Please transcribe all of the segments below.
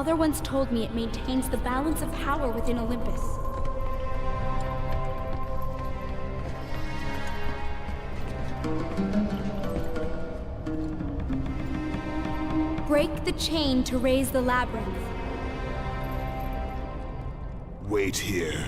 father once told me it maintains the balance of power within Olympus. Break the chain to raise the labyrinth. Wait here.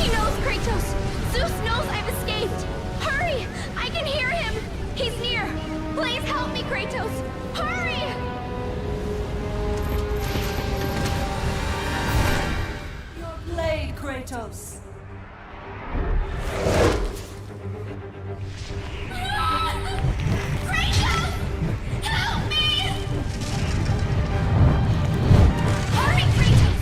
He knows, Kratos! Zeus knows I've escaped! Hurry! I can hear him! He's near! Please help me, Kratos! Hurry! Your blade, Kratos. Kratos! Help me! Hurry, Kratos!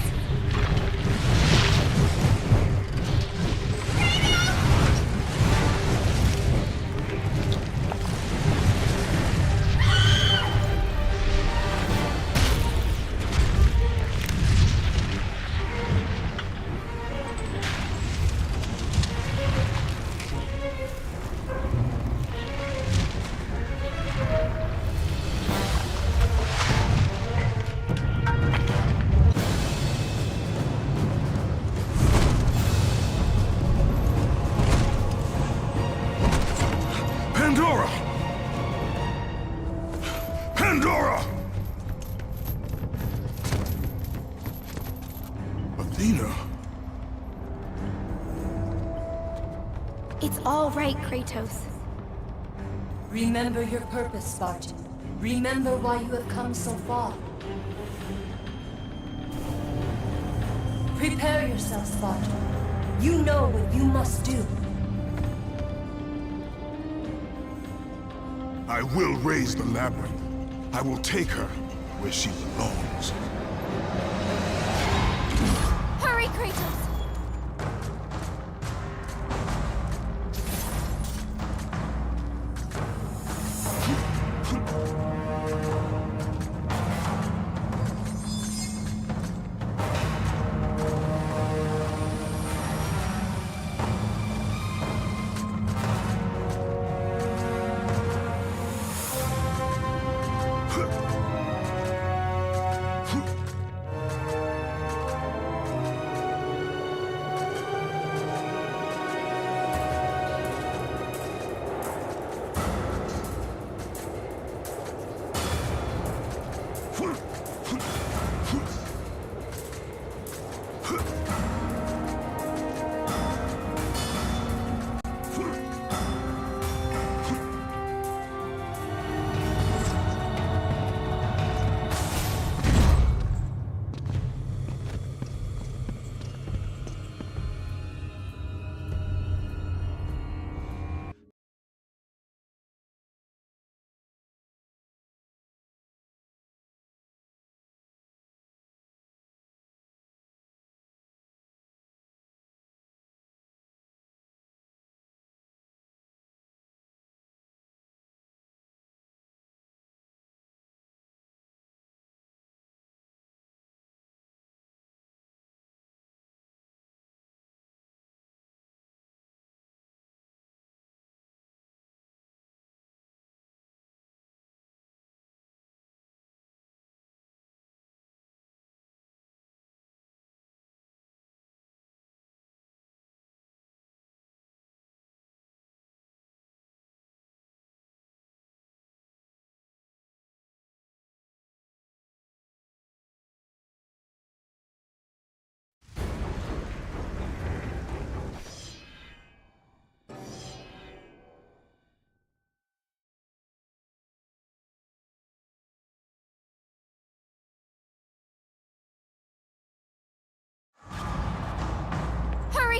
Pandora! Pandora! Athena? It's all right, Kratos. Remember your purpose, Spartan. Remember why you have come so far. Prepare yourself, Spartan. You know what you must do. I will raise the labyrinth. I will take her where she belongs. Hurry, Kratos!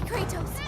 Kratos.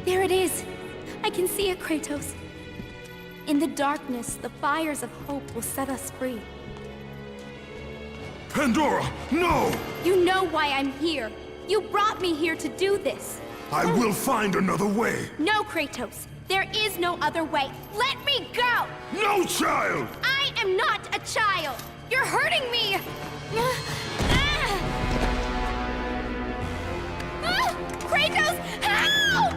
There it is. I can see it, Kratos. In the darkness, the fires of hope will set us free. Pandora, no! You know why I'm here. You brought me here to do this. I will find another way. No, Kratos. There is no other way. Let me go! No, child! I am not a child! You're hurting me! Kratos, help!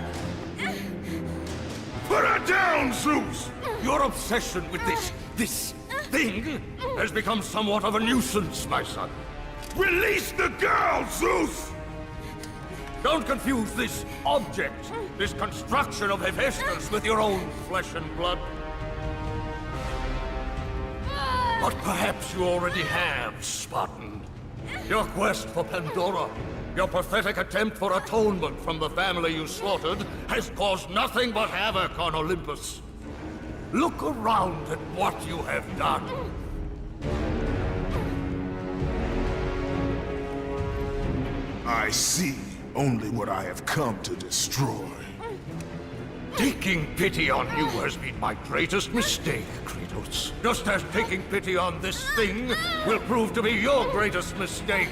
Put her down, Zeus! Your obsession with this thing has become somewhat of a nuisance, my son. Release the girl, Zeus! Don't confuse this object, this construction of Hephaestus with your own flesh and blood. But perhaps you already have, Spartan. Your quest for Pandora, your pathetic attempt for atonement from the family you slaughtered, has caused nothing but havoc on Olympus. Look around at what you have done. I see only what I have come to destroy. Taking pity on you has been my greatest mistake, Kratos. Just as taking pity on this thing will prove to be your greatest mistake.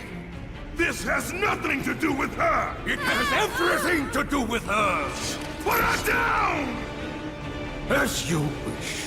This has nothing to do with her! It has everything to do with her! Put her down! As you wish.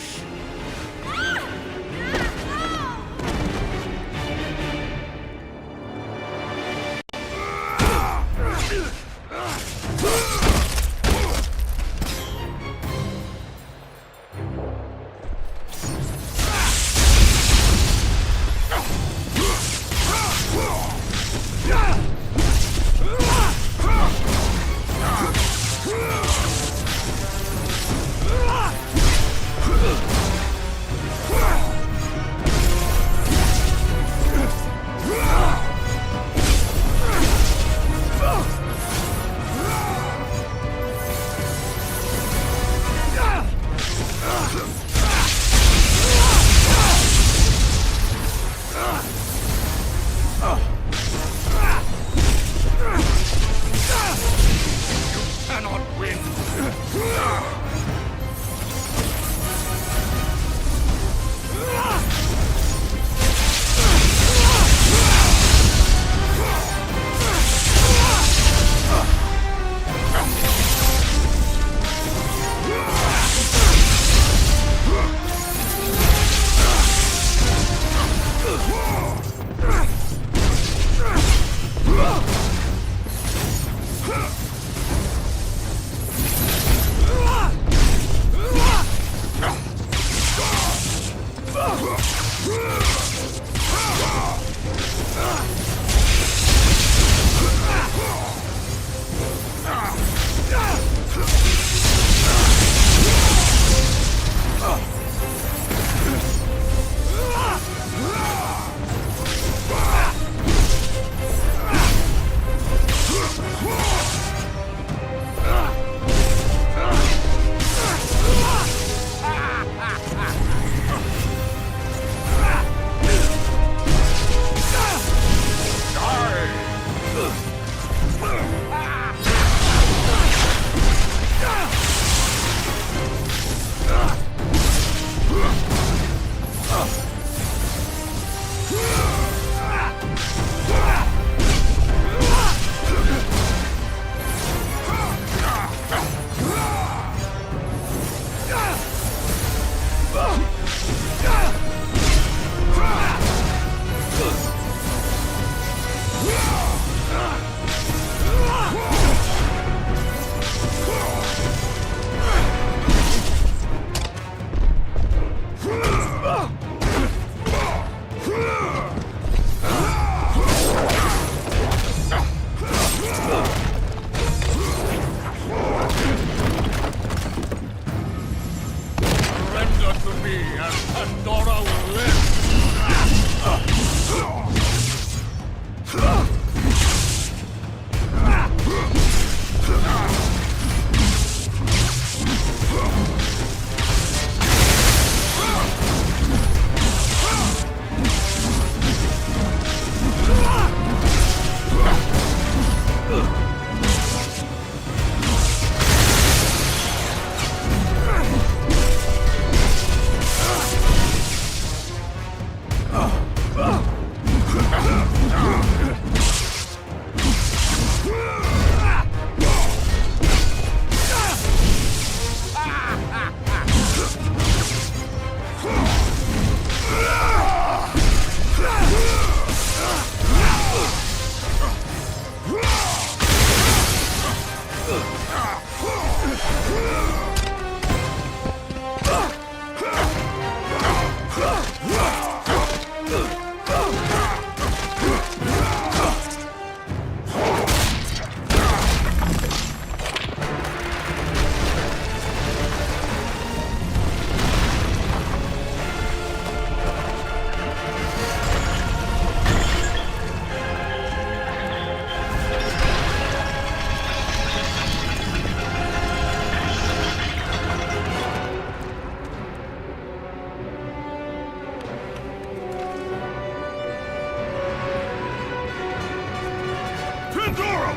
Pandora!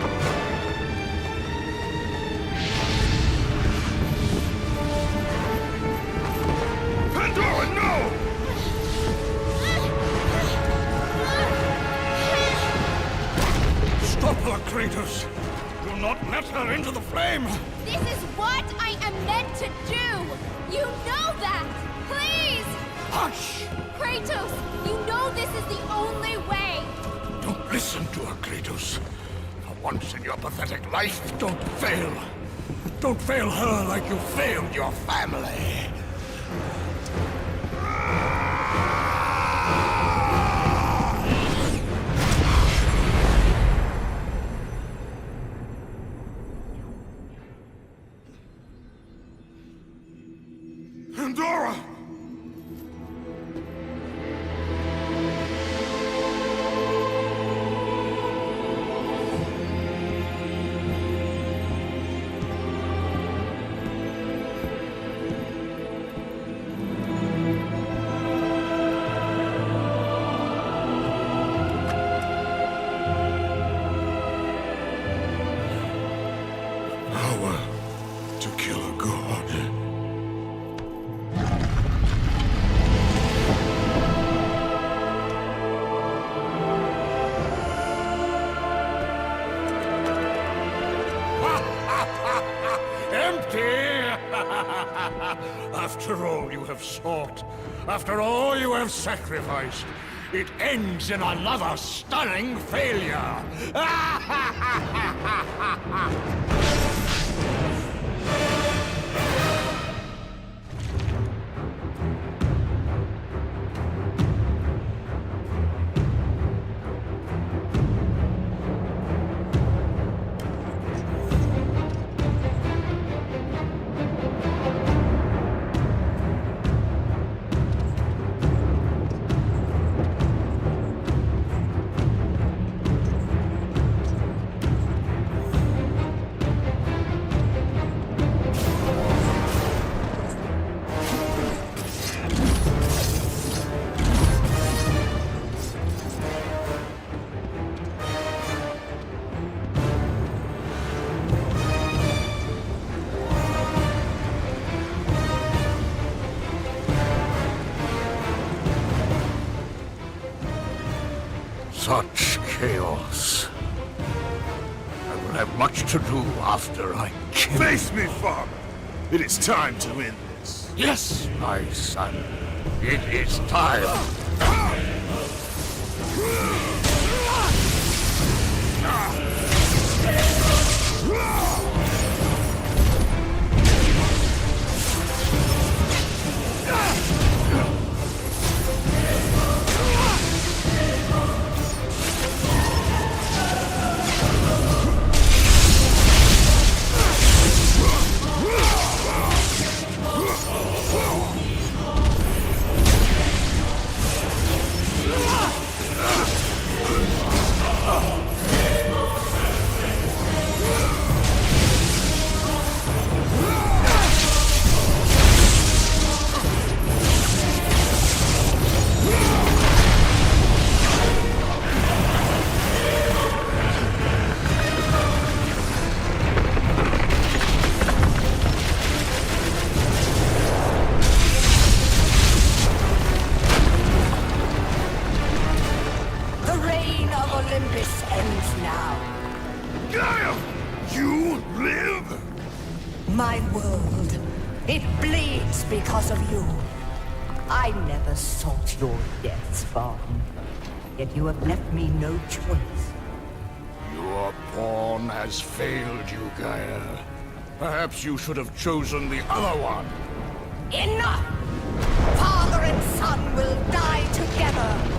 Pandora, no! Stop her, Kratos! Do not let her into the flame! This is what I am meant to do! You know that! Please! Hush! Kratos, you know this is the only way! Don't listen to her, Kratos. For once in your pathetic life, don't fail. Don't fail her like you failed your family. Pandora! Power to kill a god. Empty! After all you have sought, after all you have sacrificed, it ends in another stunning failure! Such chaos. I will have much to do after I kill. Face me, father! It is time to end this. Yes, my son. It is time. Olympus ends now. Gaia! You live? My world, it bleeds because of you. I never sought your death, Spartan. Yet you have left me no choice. Your pawn has failed you, Gaia. Perhaps you should have chosen the other one. Enough! Father and son will die together.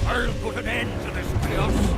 I'll put an end to this chaos.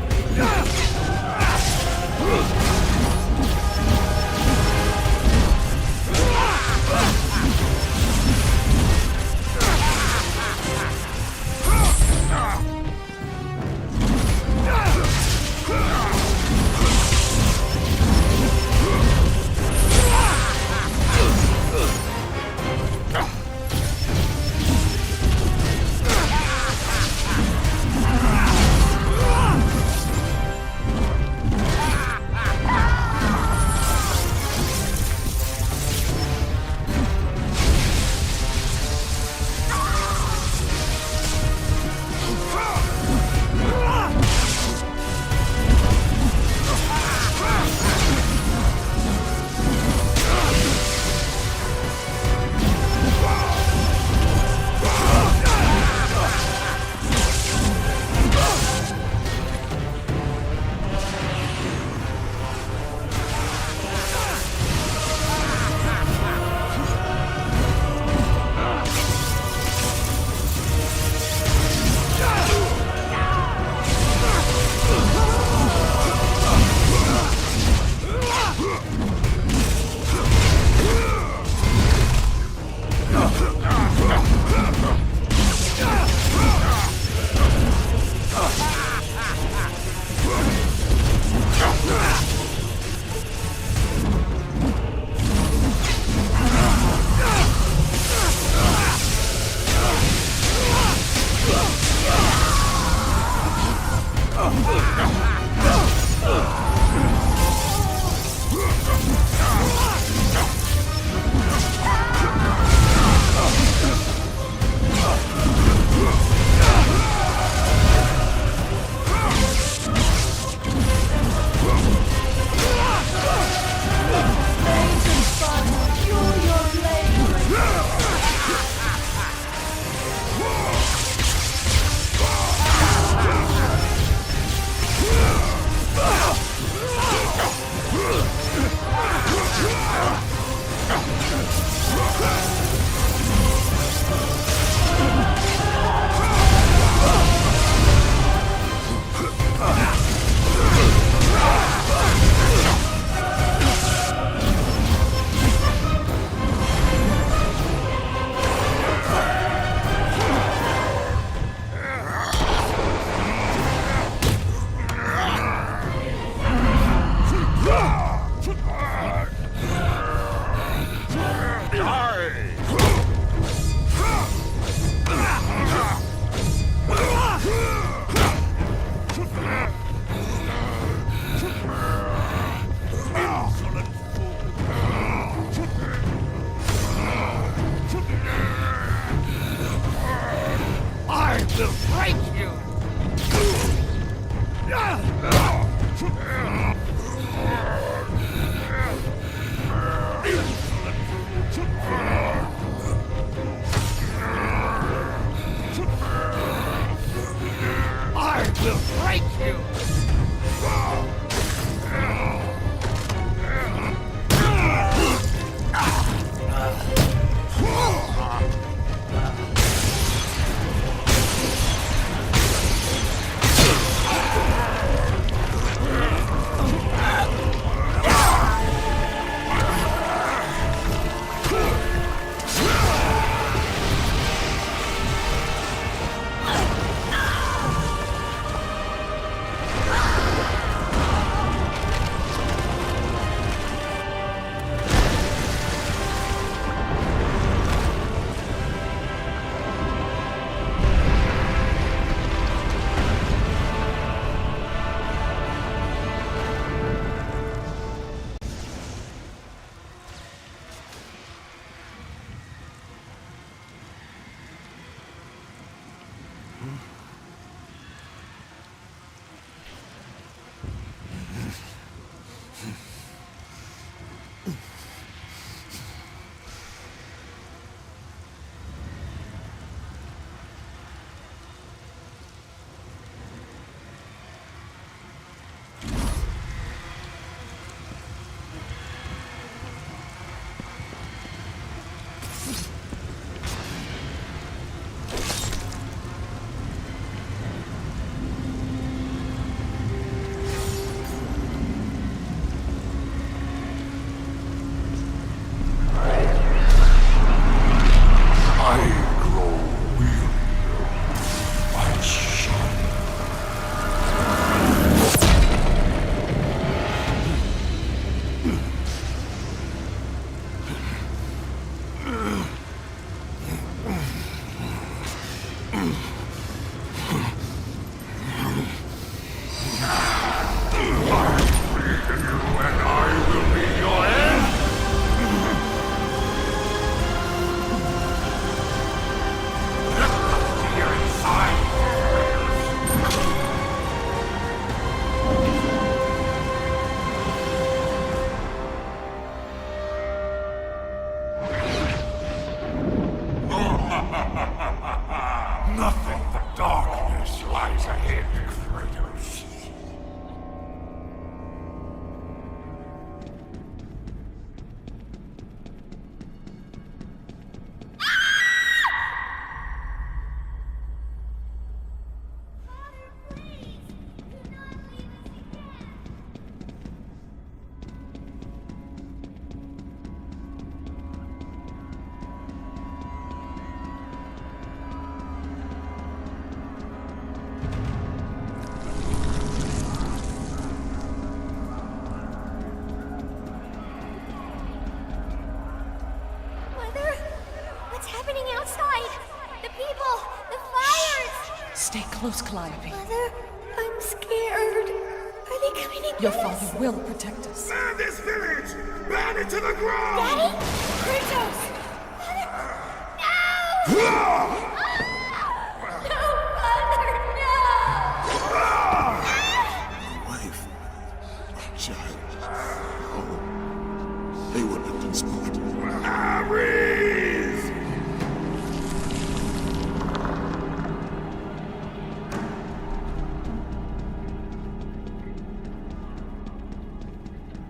Nothing but darkness lies ahead, Kratos. Mother? What's happening outside? The people! The fires! Stay close, Calliope. Mother, I'm scared. Are they coming to Your get us? father will protect us. Burn this village! Burn it to the ground! Daddy? Kratos! Mother! No! No, Mother, no! Wife, a child. Oh, they would have been spotted. Ares!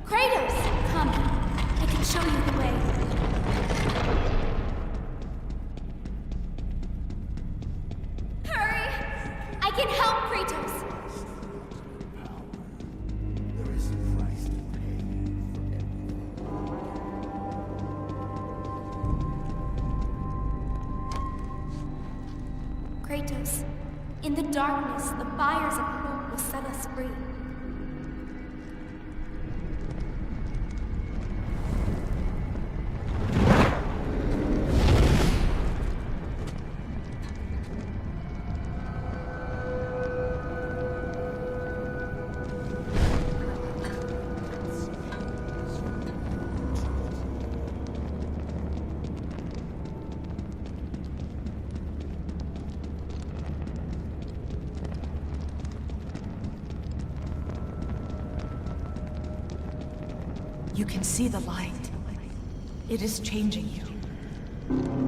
Kratos! Come. I can show you the way. Hurry! I can help Kratos! There is a price to pay for everything. Kratos, in the darkness, the fires of hope will set us free. You can see the light. It is changing you.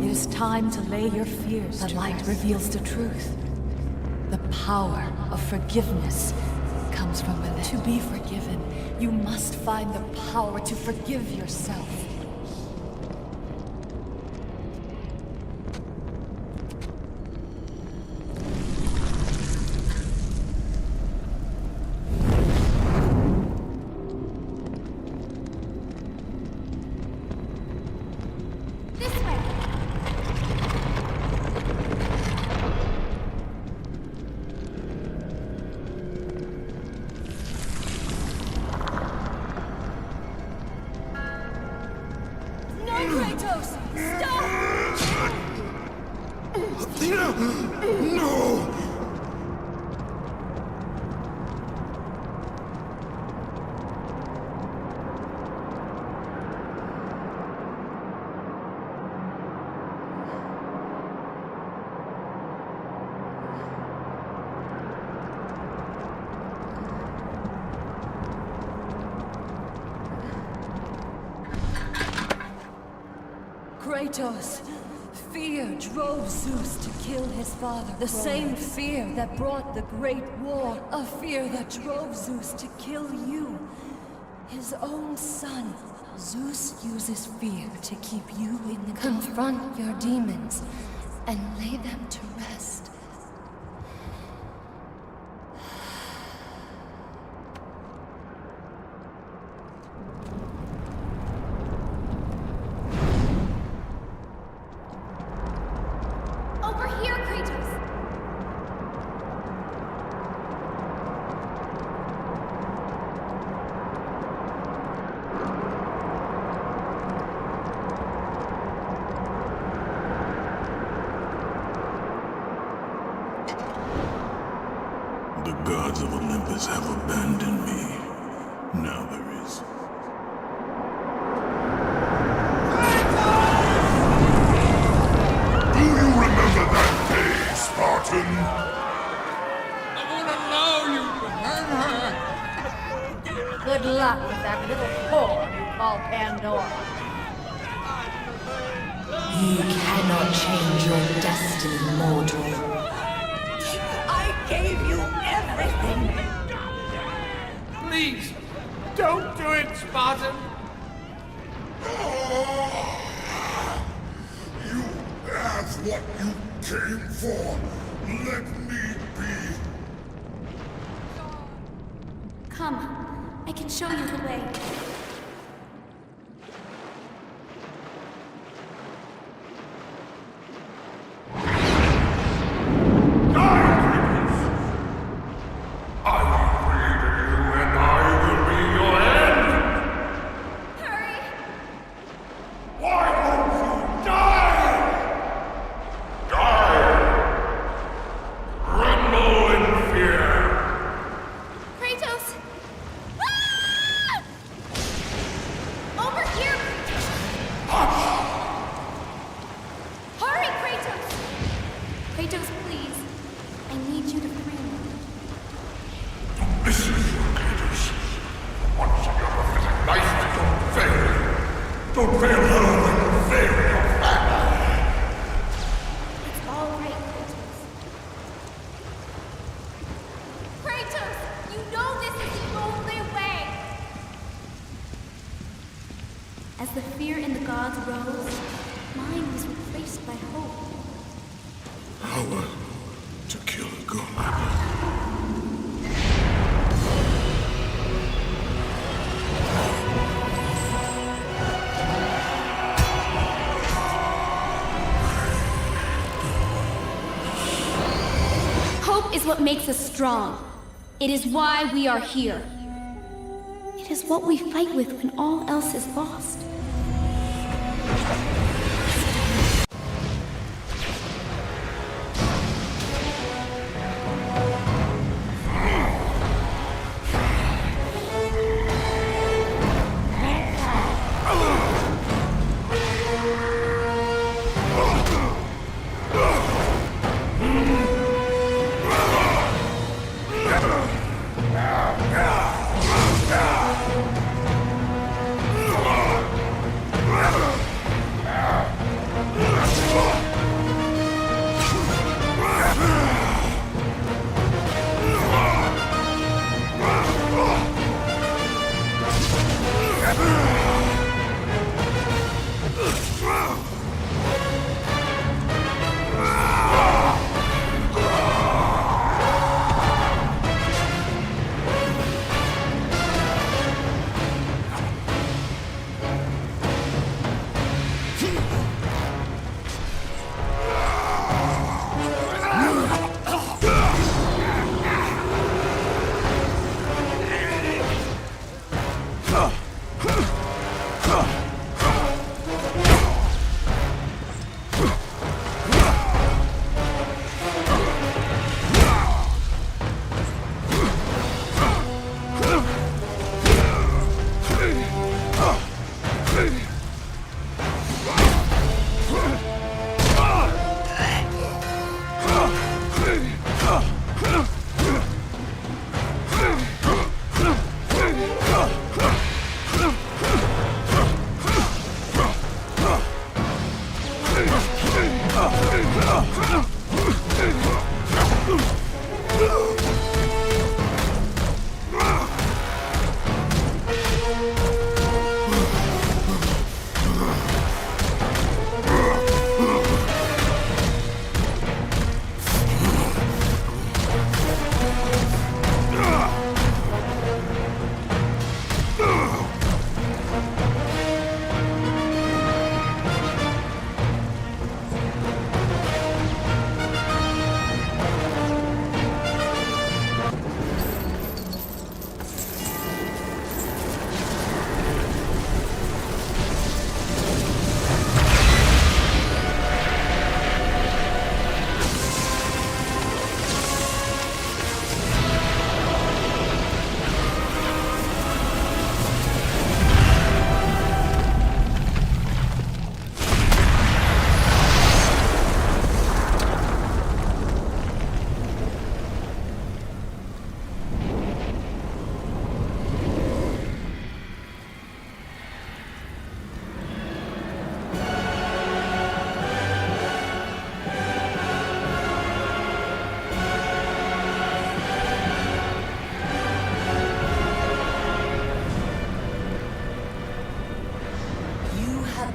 It is time to lay your fears. The light reveals the truth. The power of forgiveness comes from within. To be forgiven, you must find the power to forgive yourself. This way! No, Kratos! Stop! Athena! No! Kratos, fear drove Zeus to kill his father. The same fear that brought the Great War. A fear that drove Zeus to kill you, his own son. Zeus uses fear to keep you in the dark. Confront your demons and lay them to rest. Over here, Kratos! The gods of Olympus have abandoned me. Now there is. Do you remember that day, Spartan? I wouldn't allow you to hurt her. Good luck with that little whore you call Pandora. You cannot change your destiny, mortal. I gave you everything. Please, don't do it, Spartan. You have what you came for. Let me be. Come, I can show you the way. Hurry! Why won't you die? Die! Tremble in fear! Kratos! Ah! Over here! Hurry, Kratos! Kratos, please. I need you to free me. Listen, Kratos. Once in your prophetic life, don't fail. Don't fail her when you fail your family. It's all right, Kratos. Kratos, you know this is the only way! As the fear in the gods rose, mine was replaced by hope. Power to kill a god. Hope is what makes us strong. It is why we are here. It is what we fight with when all else is lost.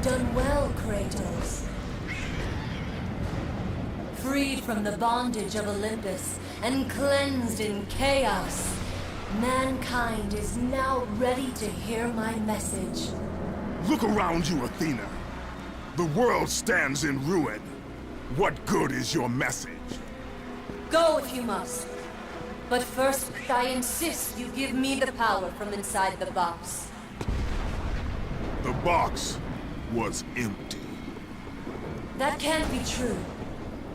Done well, Kratos. Freed from the bondage of Olympus and cleansed in chaos, mankind is now ready to hear my message. Look around you, Athena. The world stands in ruin. What good is your message? Go if you must. But first, I insist you give me the power from inside the box. The box was empty. That can't be true.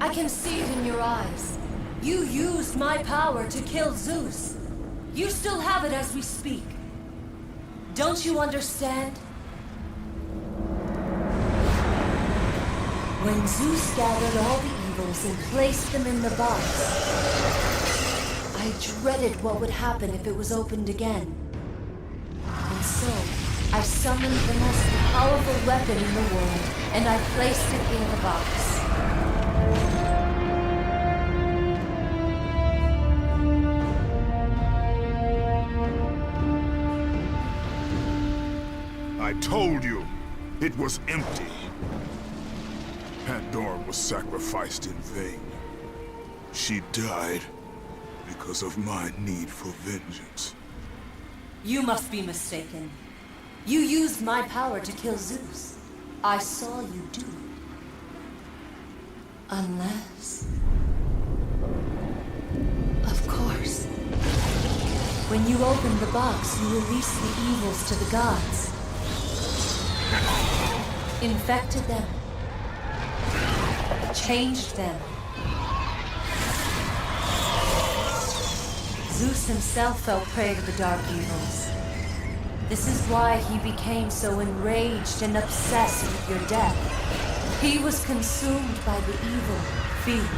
I can see it in your eyes. You used my power to kill Zeus. You still have it as we speak. Don't you understand? When Zeus gathered all the evils and placed them in the box, I dreaded what would happen if it was opened again. And so, I summoned the most powerful weapon in the world, and I placed it in the box. I told you, it was empty. Pandora was sacrificed in vain. She died because of my need for vengeance. You must be mistaken. You used my power to kill Zeus. I saw you do it. Unless... Of course. When you opened the box, you released the evils to the gods. Infected them. Changed them. Zeus himself fell prey to the dark evils. This is why he became so enraged and obsessed with your death. He was consumed by the evil, fear.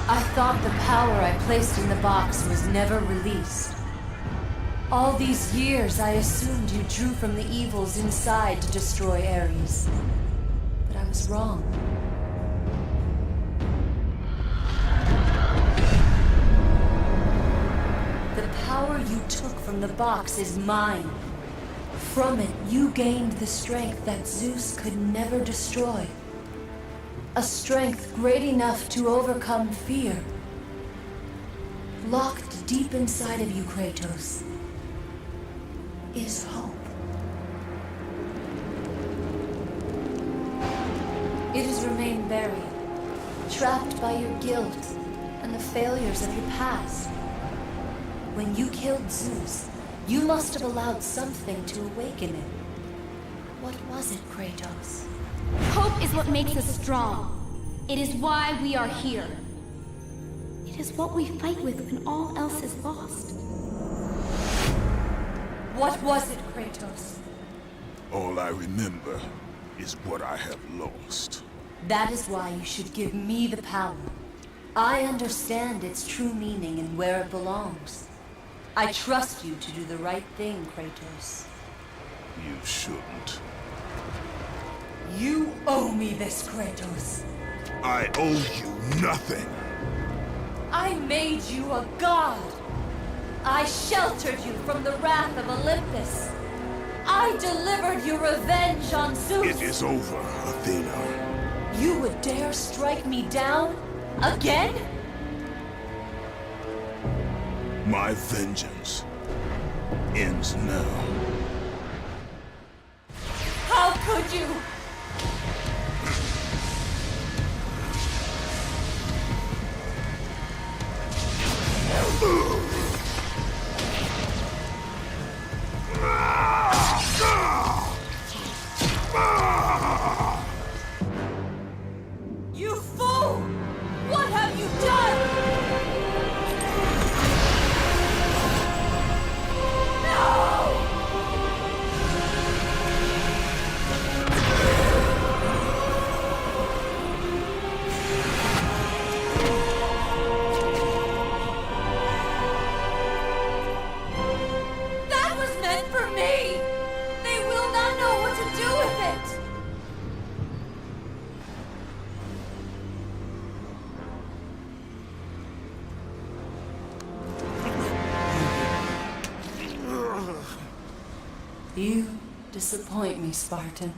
I thought the power I placed in the box was never released. All these years, I assumed you drew from the evils inside to destroy Ares. But I was wrong. The power you took from the box is mine. From it, you gained the strength that Zeus could never destroy. A strength great enough to overcome fear. Locked deep inside of you, Kratos, is hope. It has remained buried, trapped by your guilt and the failures of your past. When you killed Zeus, you must have allowed something to awaken it. What was it, Kratos? Hope is what makes us strong. It is why we are here. It is what we fight with when all else is lost. What was it, Kratos? All I remember is what I have lost. That is why you should give me the power. I understand its true meaning and where it belongs. I trust you to do the right thing, Kratos. You shouldn't. You owe me this, Kratos. I owe you nothing. I made you a god. I sheltered you from the wrath of Olympus. I delivered you revenge on Zeus. It is over, Athena. You would dare strike me down? Again? My vengeance ends now. How could you? You fool! What have you done? No! That was meant for me! They will not know what to do with it! You disappoint me, Spartan.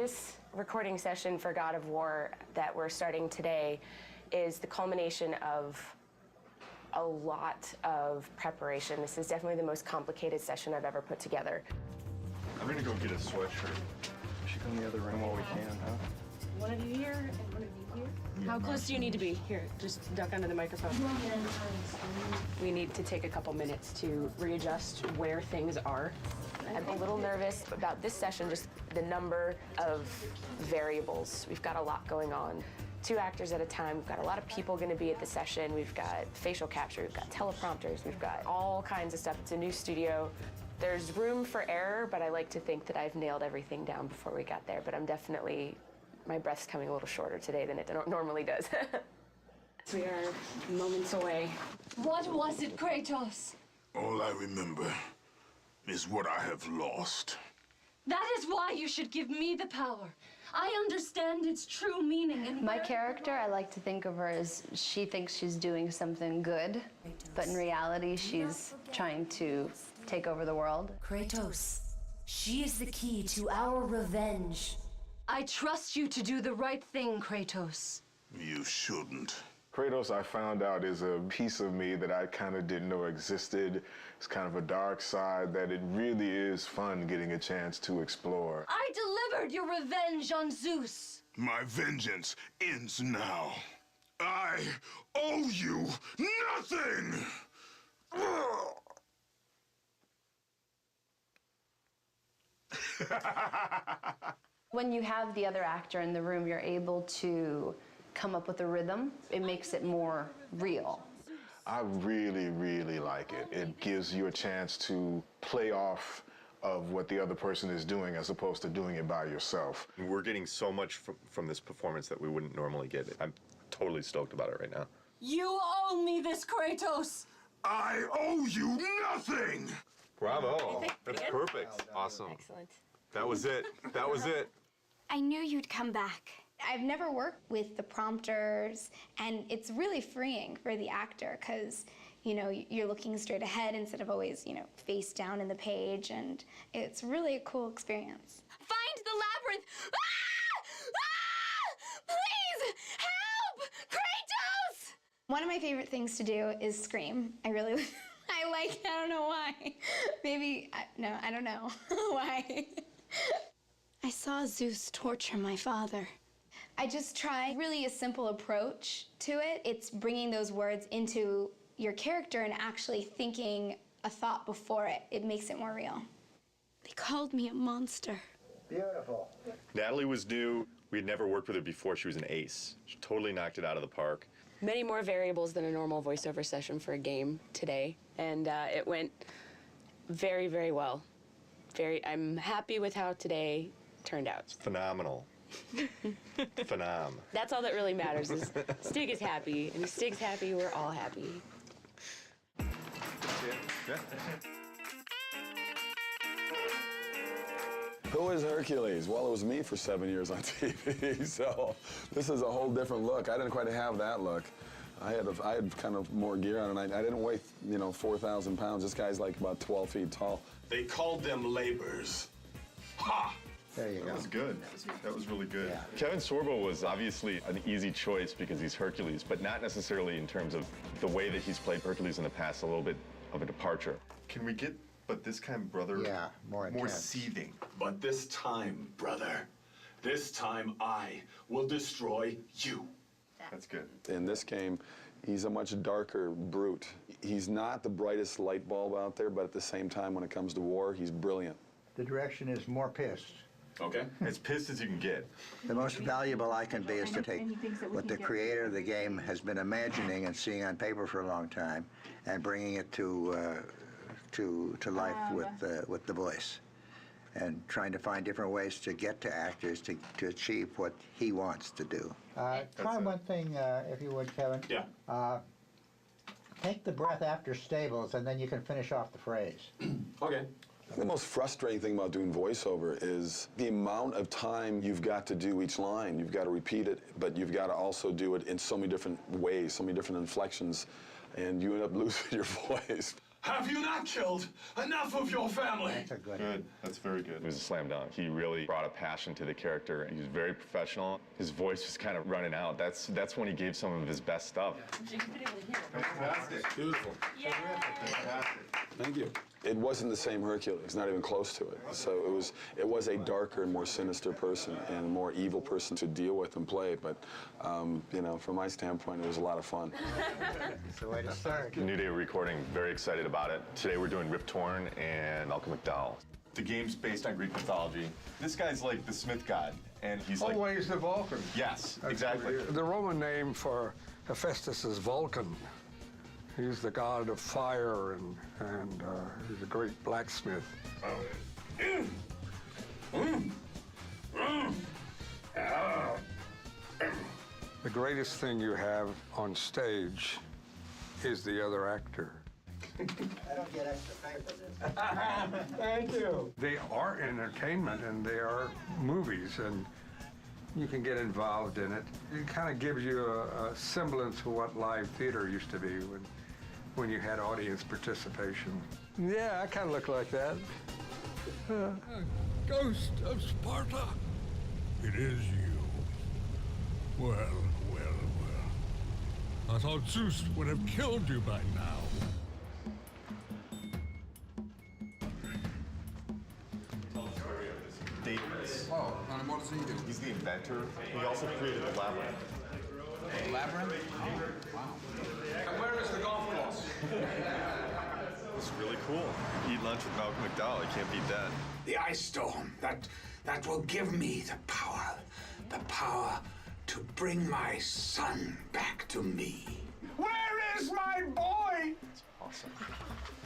This recording session for God of War that we're starting today is the culmination of a lot of preparation. This is definitely the most complicated session I've ever put together. I'm gonna go get a sweatshirt. We should go in the other room while we can, huh? One of you here and one of you here. How close do you need to be? Here, just duck under the microphone. We need to take a couple minutes to readjust where things are. I'm a little nervous about this session, just the number of variables. We've got a lot going on. 2 actors at a time. We've got a lot of people going to be at the session. We've got facial capture, we've got teleprompters, we've got all kinds of stuff. It's a new studio. There's room for error, but I like to think that I've nailed everything down before we got there. But I'm definitely, my breath's coming a little shorter today than it normally does. We are moments away. What was it, Kratos? All I remember is what I have lost. That is why you should give me the power. I understand its true meaning and My character, I like to think of her as she thinks she's doing something good, but in reality, she's trying to take over the world. Kratos, she is the key to our revenge. I trust you to do the right thing, Kratos. You shouldn't. Kratos, I found out, is a piece of me that I kind of didn't know existed. It's kind of a dark side that it really is fun getting a chance to explore. I delivered your revenge on Zeus. My vengeance ends now. I owe you nothing! When you have the other actor in the room, you're able to come up with a rhythm. It makes it more real. I really, really like it. It gives you a chance to play off of what the other person is doing as opposed to doing it by yourself. We're getting so much from this performance that we wouldn't normally get. I'm totally stoked about it right now. You owe me this, Kratos. I owe you nothing! Bravo. That's perfect. Awesome. Excellent. That was it. That was it. I knew you'd come back. I've never worked with the prompters, and it's really freeing for the actor because, you know, you're looking straight ahead instead of always, you know, face down in the page, and it's really a cool experience. Find the labyrinth! Ah! Ah! Please, help! Kratos! One of my favorite things to do is scream. I really, I don't know why. Maybe, no, I don't know why. I saw Zeus torture my father. I just try really a simple approach to it. It's bringing those words into your character and actually thinking a thought before it. It makes it more real. They called me a monster. Beautiful. Natalie was new. We had never worked with her before. She was an ace. She totally knocked it out of the park. Many more variables than a normal voiceover session for a game today, and it went very, very well. I'm happy with how today turned out. It's phenomenal. Phenom. That's all that really matters is Stig is happy, and if Stig's happy, we're all happy. Who is Hercules? Well, it was me for 7 years on TV, so this is a whole different look. I didn't quite have that look. I had kind of more gear on, and I didn't weigh, 4,000 pounds. This guy's like about 12 feet tall. They called them labors. Ha! There you go. That was good. That was really good. Yeah. Kevin Sorbo was obviously an easy choice because he's Hercules, but not necessarily in terms of the way that he's played Hercules in the past, a little bit of a departure. Can we get, but this time, brother, more seething? But this time, brother, this time I will destroy you. That's good. In this game, he's a much darker brute. He's not the brightest light bulb out there, but at the same time, when it comes to war, he's brilliant. The direction is more pissed. Okay. As pissed as you can get. The most valuable I can be is to take what the creator of the game has been imagining and seeing on paper for a long time and bringing it to life with the voice, and trying to find different ways to get to actors to achieve what he wants to do. Try one thing, if you would, Kevin. Yeah. Take the breath after stables, and then you can finish off the phrase. Okay. The most frustrating thing about doing voiceover is the amount of time you've got to do each line. You've got to repeat it, but you've got to also do it in so many different ways, so many different inflections, and you end up losing your voice. Have you not killed enough of your family? That's a good. Good. That's very good. It was a slam dunk. He really brought a passion to the character. He was very professional. His voice was kind of running out. That's when he gave some of his best stuff. Fantastic. Beautiful. Fantastic. Thank you. It wasn't the same Hercules, not even close to it. So it was a darker and more sinister person and a more evil person to deal with and play. But you know, from my standpoint, it was a lot of fun. It's the way to start. New day of recording. Very excited about it. Today we're doing Rip Torn and Malcolm McDowell. The game's based on Greek mythology. This guy's like the Smith god, and he's like... Always the Vulcan. Yes, exactly. The Roman name for Hephaestus is Vulcan. He's the god of fire, and he's a great blacksmith. The greatest thing you have on stage is the other actor. I don't get extra pay for this. Thank you. They are entertainment, and they are movies, and you can get involved in it. It kind of gives you a semblance of what live theater used to be when you had audience participation. Yeah, I kind of look like that. Ghost of Sparta. It is you. Well, well, well. I thought Zeus would have killed you by now. Daedalus. Oh, and what does he do? He's the inventor. He also created the labyrinth. Labyrinth? Oh, wow. And where is the golf course? It's really cool. Eat lunch with Malcolm McDowell. I can't beat that. The ice storm. That will give me the power to bring my son back to me. Where is my boy? Awesome.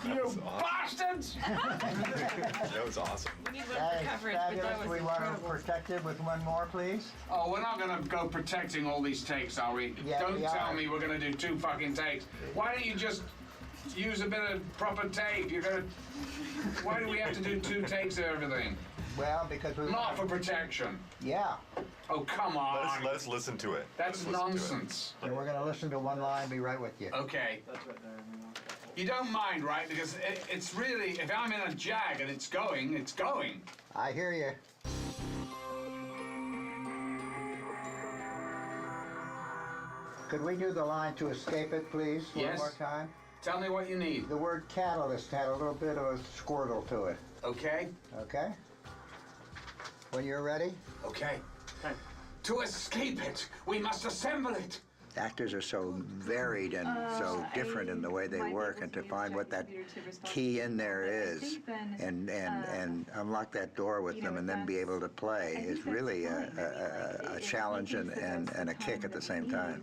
You bastards! That was awesome. That is fabulous. We want to protect it with one more, please. Oh, we're not gonna go protecting all these takes, are we? Yeah, Don't we tell are. me we're gonna do 2 fucking takes. Why don't you just use a bit of proper tape? Why do we have to do 2 takes of everything? Well, because we Not for protection. Yeah. Oh, come on. Let's listen to it. That's nonsense. And we're going to listen to one line and be right with you. Okay. You don't mind, right? Because it's really, if I'm in a jag and it's going, it's going. I hear you. Could we do the line to escape it, please, Yes. one more time? Tell me what you need. The word catalyst had a little bit of a squirtle to it. Okay? Okay? When you're ready? Okay. To escape it, we must assemble it. Actors are so varied and so different in the way they work, and to find what that key in there is and unlock that door with them and then be able to play is really a challenge and a kick at the same time.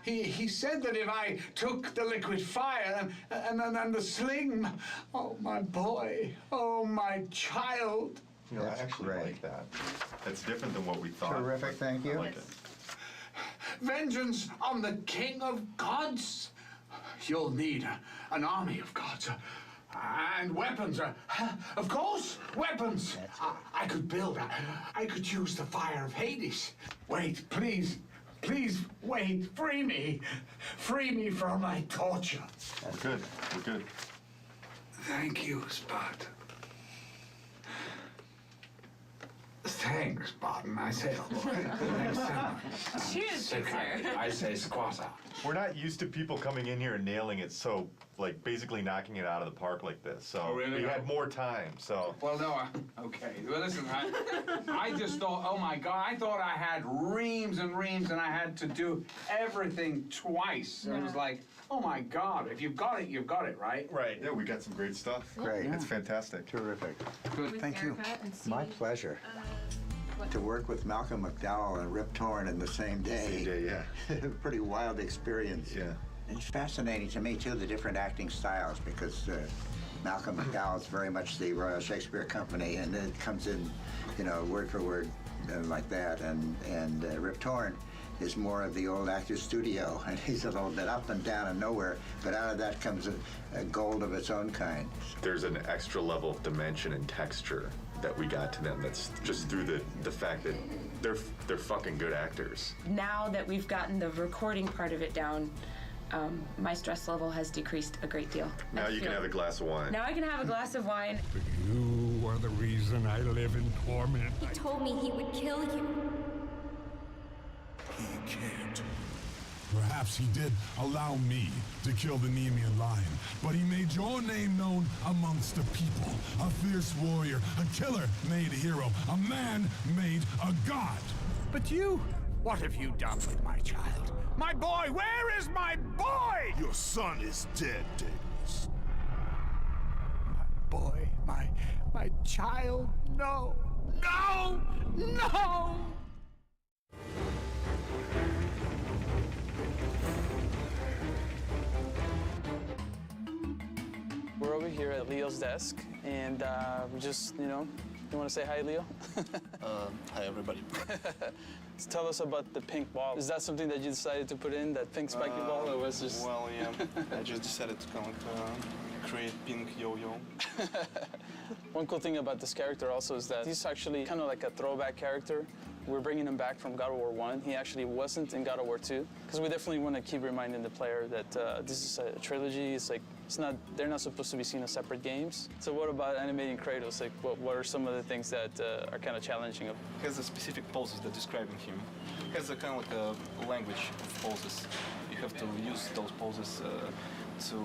He said that if I took the liquid fire and the sling, oh, my boy, oh, my child. You know, I actually like that. That's different than what we thought. Terrific, thank you. I like it. Vengeance on the king of gods. You'll need an army of gods. And weapons. Of course, weapons. I could build. I could use the fire of Hades. Wait, please. Please, wait. Free me. Free me from my torture. We're good. We're good. Thank you, Spot. Thanks, Spartan. I say, thanks so much. Cheers, sir. I say squatter. We're not used to people coming in here and nailing it so, like, basically knocking it out of the park like this. So Oh, really? we had more time, so. Well, no, okay. Well, listen, I just thought, oh my God, I thought I had reams and reams and I had to do everything twice. It was like, oh my God, if you've got it, you've got it, right? Right. Yeah, we got some great stuff. Great. It's fantastic. Terrific. Good. Thank you. My pleasure. To work with Malcolm McDowell and Rip Torn in the same day. Same day, yeah. Pretty wild experience. Yeah. It's fascinating to me, too, the different acting styles, because Malcolm McDowell is very much the Royal Shakespeare Company, and it comes in, you know, word for word like that. And Rip Torn is more of the old actor's studio, and he's a little bit up and down and nowhere, but out of that comes a gold of its own kind. There's an extra level of dimension and texture that we got to them that's just through the fact that they're fucking good actors. Now that we've gotten the recording part of it down, My stress level has decreased a great deal. Now you can have a glass of wine. Now I can have a glass of wine. You are the reason I live in torment. He told me he would kill you. He can't. Perhaps he did allow me to kill the Nemean lion, but he made your name known amongst the people. A fierce warrior, a killer made a hero, a man made a god. But you, what have you done with my child? My boy, where is my boy? Your son is dead, Davis. My boy, my child, no, no, no! We're over here at Leo's desk, and we just, you want to say hi, Leo? Hi, everybody. So tell us about the pink ball. Is that something that you decided to put in, that pink spiky ball, or was just... Well, yeah, I just decided to kind of create pink yo-yo. One cool thing about this character also is that he's actually kind of like a throwback character. We're bringing him back from God of War 1. He actually wasn't in God of War 2, because we definitely want to keep reminding the player that this is a trilogy. It's like, they're not supposed to be seen as separate games. So what about animating Kratos? Like, what are some of the things that are kind of challenging? He has a specific poses that describing him. He has a kind of like a language of poses. You have to use those poses to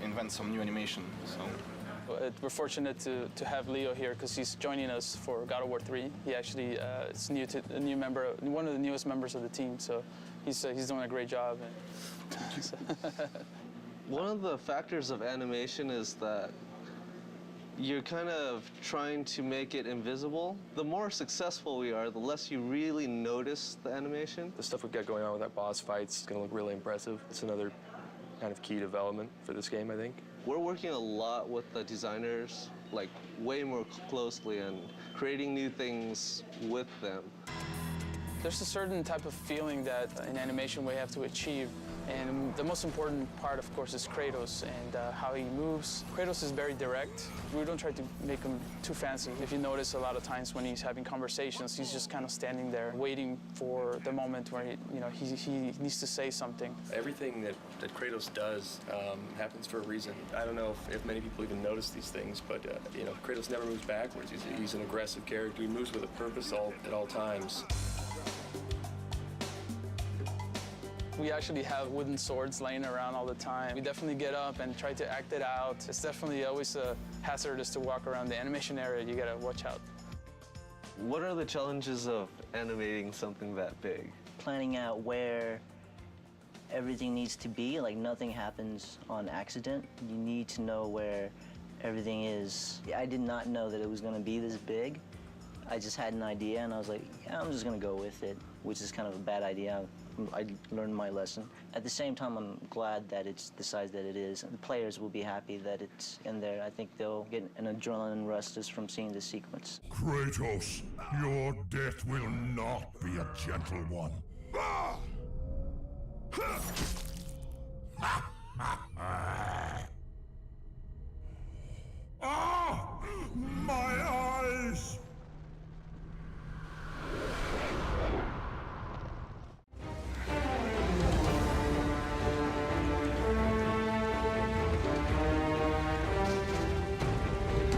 invent some new animation. So. We're fortunate to have Leo here because he's joining us for God of War 3. He actually is a new member, one of the newest members of the team. So he's doing a great job. One of the factors of animation is that you're kind of trying to make it invisible. The more successful we are, the less you really notice the animation. The stuff we've got going on with our boss fights is going to look really impressive. It's another kind of key development for this game, I think. We're working a lot with the designers, like way more closely, and creating new things with them. There's a certain type of feeling that in animation we have to achieve. And the most important part, of course, is Kratos and how he moves. Kratos is very direct. We don't try to make him too fancy. If you notice, a lot of times when he's having conversations, he's just kind of standing there waiting for the moment where he needs to say something. Everything that Kratos does happens for a reason. I don't know if many people even notice these things, but Kratos never moves backwards. He's an aggressive character. He moves with a purpose at all times. We actually have wooden swords laying around all the time. We definitely get up and try to act it out. It's definitely always hazardous to walk around the animation area. You gotta watch out. What are the challenges of animating something that big? Planning out where everything needs to be, like nothing happens on accident. You need to know where everything is. I did not know that it was gonna be this big. I just had an idea and I was like, yeah, I'm just gonna go with it, which is kind of a bad idea. I learned my lesson. At the same time, I'm glad that it's the size that it is. The players will be happy that it's in there. I think they'll get an adrenaline rush just from seeing the sequence. Kratos, your death will not be a gentle one. Ah!